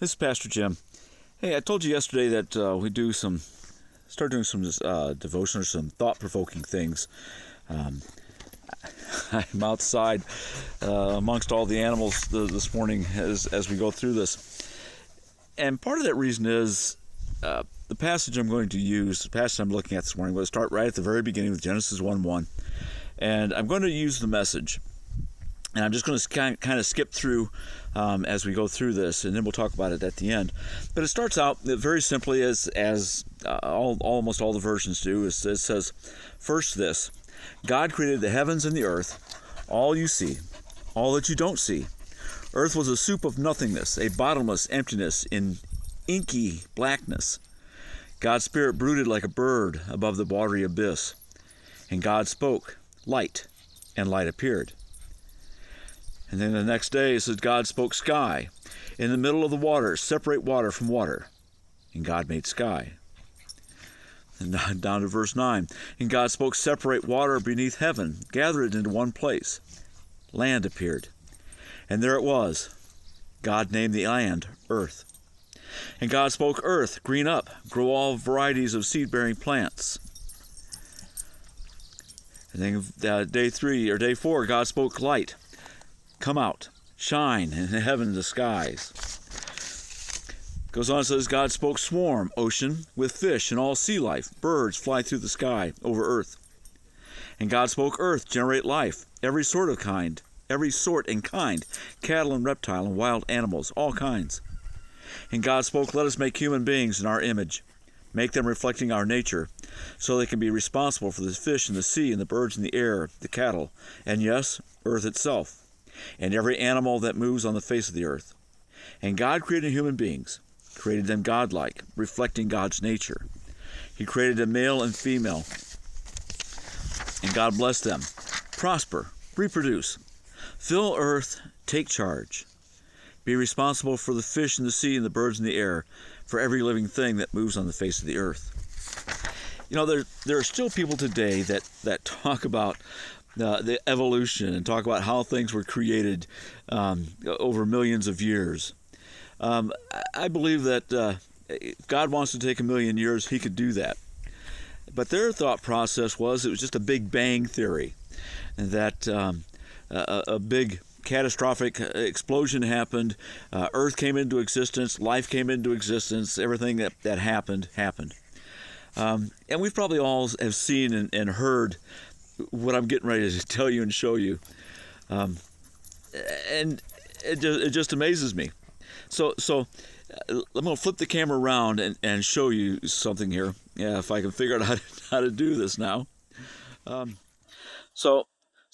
This is Pastor Jim. Hey, I told you yesterday that we start doing some devotion or some thought-provoking things. I'm outside amongst all the animals this morning as we go through this. And part of that reason is the passage I'm going to use, the passage I'm looking at this morning, will start right at the very beginning with Genesis 1:1. And I'm going to use the message. And I'm just going to kind of skip through as we go through this, and then we'll talk about it at the end. But it starts out very simply, as almost all the versions do. It says, first this, God created the heavens and the earth, all you see, all that you don't see. Earth was a soup of nothingness, a bottomless emptiness in inky blackness. God's spirit brooded like a bird above the watery abyss. And God spoke, light, and light appeared. And then the next day it says, God spoke sky. In the middle of the water, separate water from water. And God made sky. And down to verse 9. And God spoke, separate water beneath heaven, gather it into one place. Land appeared. And there it was. God named the land Earth. And God spoke, earth, green up, grow all varieties of seed-bearing plants. And then day 4, God spoke, light. Come out, shine in the heaven and the skies. Goes on and says, God spoke swarm, ocean, with fish and all sea life. Birds fly through the sky over earth. And God spoke earth, generate life, every sort and kind, cattle and reptile and wild animals, all kinds. And God spoke, let us make human beings in our image, make them reflecting our nature, so they can be responsible for the fish in the sea and the birds in the air, the cattle, and yes, earth itself, and every animal that moves on the face of the earth. And God created human beings, created them godlike, reflecting God's nature. He created them male and female, and God blessed them. Prosper, reproduce, fill earth, take charge. Be responsible for the fish in the sea and the birds in the air, for every living thing that moves on the face of the earth. You know, there are still people today that talk about the evolution and talk about how things were created over millions of years. I believe that if God wants to take 1,000,000 years, he could do that. But their thought process it was just a Big Bang theory, and that a big catastrophic explosion happened, Earth came into existence, life came into existence, everything that happened. And we've probably all have seen and heard what I'm getting ready to tell you and show you. And it just amazes me. So I'm going to flip the camera around and show you something here. Yeah, if I can figure out how to do this now. So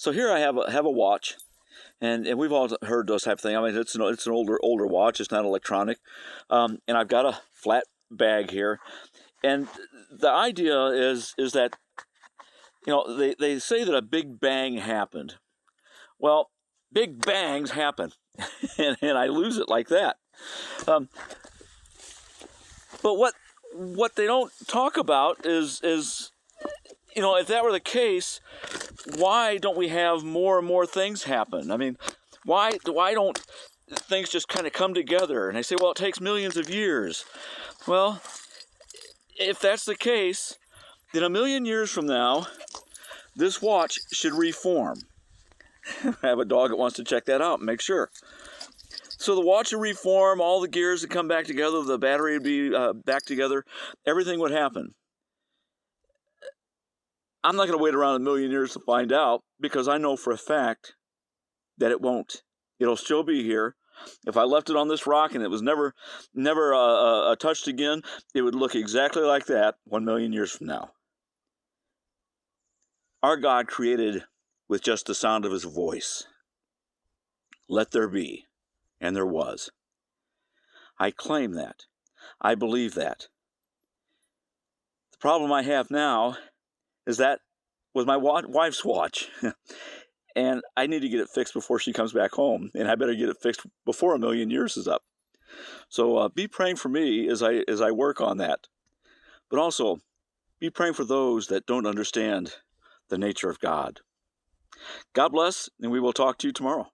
here I have a watch, and we've all heard those type of things. I mean, it's an older watch. It's not electronic, and I've got a flat bag here, and the idea is that, you know, they say that a big bang happened. Well, big bangs happen, and I lose it like that. But what they don't talk about is, you know, if that were the case, why don't we have more and more things happen? I mean, why don't things just kind of come together? And they say, well, it takes millions of years. Well, if that's the case, then 1,000,000 years from now, this watch should reform. I have a dog that wants to check that out and make sure. So the watch would reform, all the gears would come back together, the battery would be back together, everything would happen. I'm not going to wait around 1,000,000 years to find out, because I know for a fact that it won't. It'll still be here. If I left it on this rock and it was never touched again, it would look exactly like that 1,000,000 years from now. Our God created with just the sound of his voice. Let there be, and there was. I claim that. I believe that. The problem I have now is that with my wife's watch, and I need to get it fixed before she comes back home, and I better get it fixed before 1,000,000 years is up. So be praying for me as I work on that. But also, be praying for those that don't understand the nature of God. God bless, and we will talk to you tomorrow.